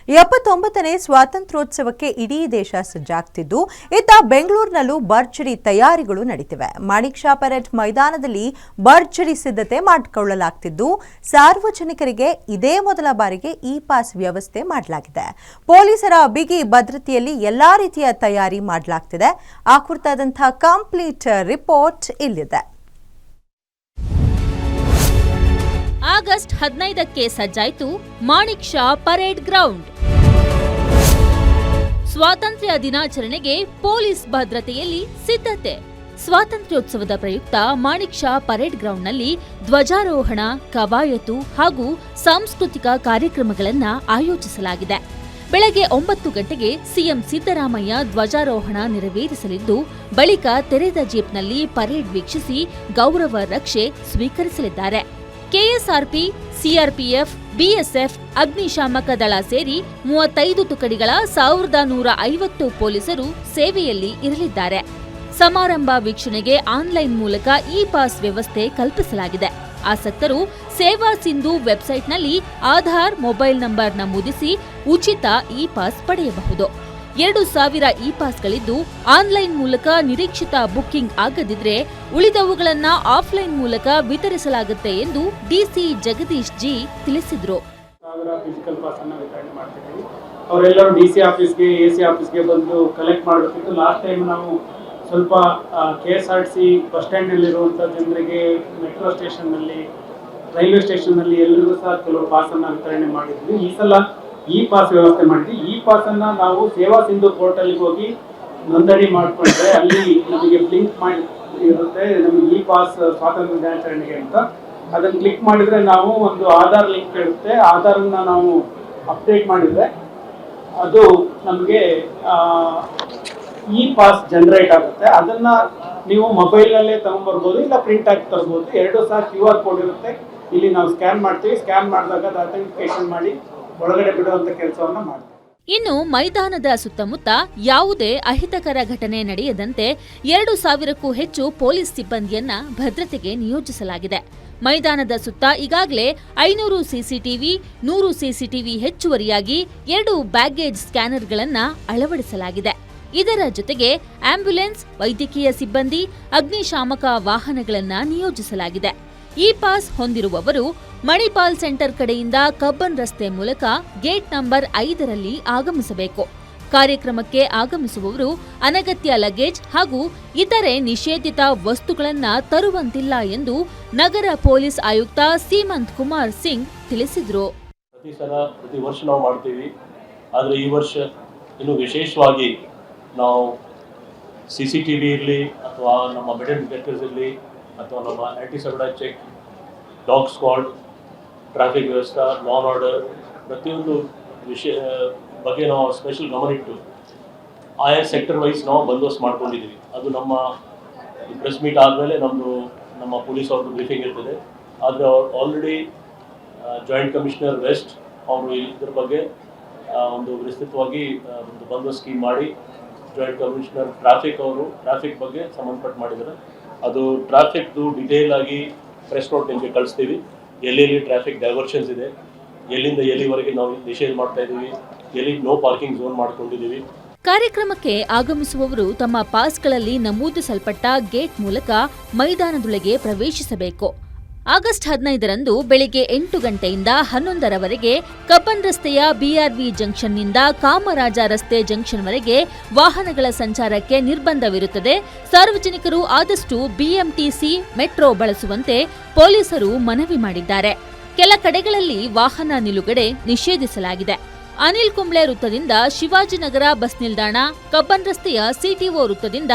79ನೇ ಸ್ವಾತಂತ್ರ್ಯೋತ್ಸವಕ್ಕೆ ಇಡೀ ದೇಶ ಸಜ್ಜಾಗ್ತಿದ್ದು, ಇತ್ತ ಬೆಂಗಳೂರಿನಲ್ಲೂ ಭರ್ಜರಿ ತಯಾರಿಗಳು ನಡೆದಿವೆ. ಮಾಣಿಕ್ ಷಾ ಪರೇಡ್ ಮೈದಾನದಲ್ಲಿ ಭರ್ಜರಿ ಸಿದ್ಧತೆ ಮಾಡಿಕೊಳ್ಳಲಾಗ್ತಿದ್ದು, ಸಾರ್ವಜನಿಕರಿಗೆ ಇದೇ ಮೊದಲ ಬಾರಿಗೆ ಇ ಪಾಸ್ ವ್ಯವಸ್ಥೆ ಮಾಡಲಾಗಿದೆ. ಪೊಲೀಸರ ಬಿಗಿ ಭದ್ರತೆಯಲ್ಲಿ ಎಲ್ಲಾ ರೀತಿಯ ತಯಾರಿ ಮಾಡಲಾಗ್ತಿದೆ. ಆ ಕುರಿತಾದಂತಹ ಕಂಪ್ಲೀಟ್ ರಿಪೋರ್ಟ್ ಇಲ್ಲಿದೆ. ಆಗಸ್ಟ್ 15ಕ್ಕೆ ಸಜ್ಜಾಯಿತು ಮಾಣಿಕ್ ಷಾ ಪರೇಡ್ ಗ್ರೌಂಡ್. ಸ್ವಾತಂತ್ರ್ಯ ದಿನಾಚರಣೆಗೆ ಪೊಲೀಸ್ ಭದ್ರತೆಯಲ್ಲಿ ಸಿದ್ಧತೆ. ಸ್ವಾತಂತ್ರ್ಯೋತ್ಸವದ ಪ್ರಯುಕ್ತ ಮಾಣಿಕ್ ಷಾ ಪರೇಡ್ ಗ್ರೌಂಡ್ನಲ್ಲಿ ಧ್ವಜಾರೋಹಣ, ಕವಾಯತು ಹಾಗೂ ಸಾಂಸ್ಕೃತಿಕ ಕಾರ್ಯಕ್ರಮಗಳನ್ನು ಆಯೋಜಿಸಲಾಗಿದೆ. ಬೆಳಗ್ಗೆ 9 ಗಂಟೆಗೆ ಸಿಎಂ ಸಿದ್ದರಾಮಯ್ಯ ಧ್ವಜಾರೋಹಣ ನೆರವೇರಿಸಲಿದ್ದು, ಬಳಿಕ ತೆರೆದ ಜೀಪ್ನಲ್ಲಿ ಪರೇಡ್ ವೀಕ್ಷಿಸಿ ಗೌರವ ರಕ್ಷೆ ಸ್ವೀಕರಿಸಲಿದ್ದಾರೆ. ಕೆಎಸ್ಆರ್ಪಿ, ಸಿಆರ್ಪಿಎಫ್, ಬಿಎಸ್ಎಫ್, ಅಗ್ನಿಶಾಮಕ ದಳ ಸೇರಿ 35 ತುಕಡಿಗಳ 1150 ಪೊಲೀಸರು ಸೇವೆಯಲ್ಲಿ ಇರಲಿದ್ದಾರೆ. ಸಮಾರಂಭ ವೀಕ್ಷಣೆಗೆ ಆನ್ಲೈನ್ ಮೂಲಕ ಇ ಪಾಸ್ ವ್ಯವಸ್ಥೆ ಕಲ್ಪಿಸಲಾಗಿದೆ. ಆಸಕ್ತರು ಸೇವಾ ಸಿಂಧು ವೆಬ್ಸೈಟ್ನಲ್ಲಿ ಆಧಾರ್ ಮೊಬೈಲ್ ನಂಬರ್ ನಮೂದಿಸಿ ಉಚಿತ ಇ ಪಾಸ್ ಪಡೆಯಬಹುದು. 2000 ಇ ಪಾಸ್ಗಳಿದ್ದು, ಆನ್ಲೈನ್ ಮೂಲಕ ನಿರೀಕ್ಷಿತ ಬುಕ್ಕಿಂಗ್ ಆಗದಿದ್ರೆ ಉಳಿದವುಗಳನ್ನು ಆಫ್ಲೈನ್ ಮೂಲಕ ವಿತರಿಸಲಾಗುತ್ತೆ ಎಂದು ಡಿಸಿ ಜಗದೀಶ್ ಜಿ ತಿಳಿಸಿದರು. ಫಿಸಿಕಲ್ ಪಾಸ್ ಅನ್ನು ವಿತರಣೆ ಮಾಡ್ತಿದ್ದೀವಿ. ಅವರೆಲ್ಲರೂ ಡಿಸಿ ಆಫೀಸ್ಗೆ, ಎಸಿ ಆಫೀಸ್ಗೆ ಬಂದು ಕಲೆಕ್ಟ್ ಮಾಡಬೇಕಿತ್ತು. ಲಾಸ್ಟ್ ಟೈಮ್ ನಾವು ಸ್ವಲ್ಪ ಕೆಎಸ್ಆರ್ಟಿಸಿ ಬಸ್ ಸ್ಟ್ಯಾಂಡ್ನಲ್ಲಿರುವಂಥ ಜನರಿಗೆ, ಮೆಟ್ರೋ ಸ್ಟೇಷನ್ನಲ್ಲಿ, ರೈಲ್ವೆ ಸ್ಟೇಷನ್ನಲ್ಲಿ ಎಲ್ಲರಿಗೂ ಸಹ ಕೆಲವು ಪಾಸನ್ನು ವಿತರಣೆ ಮಾಡಿದ್ವಿ. ಈ ಸಲ ಇ ಪಾಸ್ ವ್ಯವಸ್ಥೆ ಮಾಡಿದ್ವಿ. ಇ ಪಾಸನ್ನು ನಾವು ಸೇವಾ ಸಿಂಧು ಪೋರ್ಟಲ್ಗೆ ಹೋಗಿ ನೋಂದಣಿ ಮಾಡಿಕೊಂಡ್ರೆ ಅಲ್ಲಿ ನಮಗೆ ಬ್ಲಿಂಕ್ ಮಾಡಿ ಇರುತ್ತೆ, ನಮಗೆ ಇ ಪಾಸ್ ಸ್ವಾತಂತ್ರ್ಯ ದಿನಾಚರಣೆಗೆ ಅಂತ. ಅದನ್ನು ಕ್ಲಿಕ್ ಮಾಡಿದರೆ ನಾವು ಒಂದು ಆಧಾರ್ ಲಿಂಕ್ ಇರುತ್ತೆ. ಆಧಾರನ್ನು ನಾವು ಅಪ್ಡೇಟ್ ಮಾಡಿದರೆ ಅದು ನಮಗೆ ಇ ಪಾಸ್ ಜನರೇಟ್ ಆಗುತ್ತೆ. ಅದನ್ನು ನೀವು ಮೊಬೈಲ್ನಲ್ಲೇ ತಗೊಂಡ್ಬರ್ಬೋದು, ಇಲ್ಲ ಪ್ರಿಂಟ್ ಆಗಿ ತರ್ಬೋದು. 2 ಸಹ QR ಕೋಡ್ ಇರುತ್ತೆ. ಇಲ್ಲಿ ನಾವು ಸ್ಕ್ಯಾನ್ ಮಾಡ್ತೀವಿ. ಸ್ಕ್ಯಾನ್ ಮಾಡಿದಾಗ ಅದು ಅಥೆಂಟಿಕೇಶನ್ ಮಾಡಿ ಒಳಗಡೆ ಬಿಡುವಂಥ ಕೆಲಸವನ್ನು ಮಾಡ್ತೀವಿ. ಇನ್ನು ಮೈದಾನದ ಸುತ್ತಮುತ್ತ ಯಾವುದೇ ಅಹಿತಕರ ಘಟನೆ ನಡೆಯದಂತೆ 2000ಕ್ಕೂ ಹೆಚ್ಚು ಪೊಲೀಸ್ ಸಿಬ್ಬಂದಿಯನ್ನ ಭದ್ರತೆಗೆ ನಿಯೋಜಿಸಲಾಗಿದೆ. ಮೈದಾನದ ಸುತ್ತ ಈಗಾಗಲೇ 500 ಸಿಸಿಟಿವಿ, 100 ಸಿಸಿಟಿವಿ ಹೆಚ್ಚುವರಿಯಾಗಿ 2 ಬ್ಯಾಗೇಜ್ ಸ್ಕ್ಯಾನರ್ಗಳನ್ನು ಅಳವಡಿಸಲಾಗಿದೆ. ಇದರ ಜೊತೆಗೆ ಆಂಬ್ಯುಲೆನ್ಸ್, ವೈದ್ಯಕೀಯ ಸಿಬ್ಬಂದಿ, ಅಗ್ನಿಶಾಮಕ ವಾಹನಗಳನ್ನು ನಿಯೋಜಿಸಲಾಗಿದೆ. ಇ ಪಾಸ್ ಹೊಂದಿರುವವರು ಮಣಿಪಾಲ್ ಸೆಂಟರ್ ಕಡೆಯಿಂದ ಕಬ್ಬನ್ ರಸ್ತೆ ಮೂಲಕ ಗೇಟ್ ನಂಬರ್ 5ರಲ್ಲಿ ಆಗಮಿಸಬೇಕು. ಕಾರ್ಯಕ್ರಮಕ್ಕೆ ಆಗಮಿಸುವವರು ಅನಗತ್ಯ ಲಗೇಜ್ ಹಾಗೂ ಇತರೆ ನಿಷೇಧಿತ ವಸ್ತುಗಳನ್ನು ತರುವಂತಿಲ್ಲ ಎಂದು ನಗರ ಪೊಲೀಸ್ ಆಯುಕ್ತ ಸೀಮಂತ್ ಕುಮಾರ್ ಸಿಂಗ್ ತಿಳಿಸಿದರು. ಪ್ರತಿ ವರ್ಷ ನಾವು ಮಾಡ್ತೀವಿ, ಆದರೆ ಈ ವರ್ಷ ಇನ್ನು ವಿಶೇಷವಾಗಿ ನಾವು CCTV ಇರಲಿ ಅಥವಾ ನಮ್ಮ ಮೆಟಲ್ ಡಿಟೆಕ್ಟರ್ಸ್ ಇರಲಿ ಅಥವಾ ನಮ್ಮ ಆ್ಯಂಟಿ ಸಬಡಾ ಚೆಕ್, ಡಾಗ್ ಸ್ಕ್ವಾಡ್, ಟ್ರಾಫಿಕ್ ವ್ಯವಸ್ಥೆ, ಲಾ ಆ್ಯಂಡ್ ಆರ್ಡರ್ ಪ್ರತಿಯೊಂದು ವಿಷಯ ಬಗ್ಗೆ ನಾವು ಸ್ಪೆಷಲ್ ಗಮನ ಇಟ್ಟು ಆಯಾ ಸೆಕ್ಟರ್ ವೈಸ್ ನಾವು ಬಂದೋಬಸ್ತ್ ಮಾಡ್ಕೊಂಡಿದ್ದೀವಿ. ಅದು ನಮ್ಮ ಪ್ರೆಸ್ ಮೀಟ್ ಆದಮೇಲೆ ನಮ್ಮ ಪೊಲೀಸ್ ಅವ್ರದ್ದು ಬ್ರೀಫಿಂಗ್ ಇರ್ತದೆ. ಆದರೆ ಅವ್ರು ಆಲ್ರೆಡಿ ಜಾಯಿಂಟ್ ಕಮಿಷನರ್ ವೆಸ್ಟ್ ಅವರು ಇದ್ರ ಬಗ್ಗೆ ಒಂದು ವಿಸ್ತೃತವಾಗಿ ಒಂದು ಬಂದೋಬಸ್ತ್ ಸ್ಕೀಮ್ ಮಾಡಿ, ಜಾಯಿಂಟ್ ಕಮಿಷನರ್ ಟ್ರಾಫಿಕ್ ಅವರು ಟ್ರಾಫಿಕ್ ಬಗ್ಗೆ ಸಂಬಂಧಪಟ್ಟ ಮಾಡಿದ್ದಾರೆ. ಅದು ಟ್ರಾಫಿಕ್ದು ಡಿಟೇಲ್ ಆಗಿ ಪ್ರೆಸ್ ನೋಟ್ ನಿಮಗೆ ಕಳಿಸ್ತೀವಿ. ಎಲ್ಲೆಲ್ಲಿ ಟ್ರಾಫಿಕ್ ಡೈವರ್ಷನ್ಸ್ ಇದೆ, ಎಲ್ಲಿಂದ ಎಲ್ಲಿವರೆಗೆ ನಾವು ನಿಷೇಧ ಮಾಡ್ತಾ ಇದ್ದೀವಿ, ಎಲ್ಲಿ ನೋ ಪಾರ್ಕಿಂಗ್ ಝೋನ್ ಮಾಡ್ಕೊಂಡಿದ್ದೀವಿ. ಕಾರ್ಯಕ್ರಮಕ್ಕೆ ಆಗಮಿಸುವವರು ತಮ್ಮ ಪಾಸ್ಗಳಲ್ಲಿ ನಮೂದಿಸಲ್ಪಟ್ಟ ಗೇಟ್ ಮೂಲಕ ಮೈದಾನದೊಳಗೆ ಪ್ರವೇಶಿಸಬೇಕು. ಆಗಸ್ಟ್ 15ರಂದು ಬೆಳಿಗ್ಗೆ 8 ಗಂಟೆಯಿಂದ 11ರವರೆಗೆ ಕಬ್ಬನ್ ರಸ್ತೆಯ BRV ಜಂಕ್ಷನ್ನಿಂದ ಕಾಮರಾಜ ರಸ್ತೆ ಜಂಕ್ಷನ್ವರೆಗೆ ವಾಹನಗಳ ಸಂಚಾರಕ್ಕೆ ನಿರ್ಬಂಧವಿರುತ್ತದೆ. ಸಾರ್ವಜನಿಕರು ಆದಷ್ಟು BMTC ಮೆಟ್ರೋ ಬಳಸುವಂತೆ ಪೊಲೀಸರು ಮನವಿ ಮಾಡಿದ್ದಾರೆ. ಕೆಲ ಕಡೆಗಳಲ್ಲಿ ವಾಹನ ನಿಲುಗಡೆ ನಿಷೇಧಿಸಲಾಗಿದೆ. ಅನಿಲ್ ಕುಂಬ್ಳೆ ವೃತ್ತದಿಂದ ಶಿವಾಜಿನಗರ ಬಸ್ ನಿಲ್ದಾಣ, ಕಬ್ಬನ್ ರಸ್ತೆಯ CTO ವೃತ್ತದಿಂದ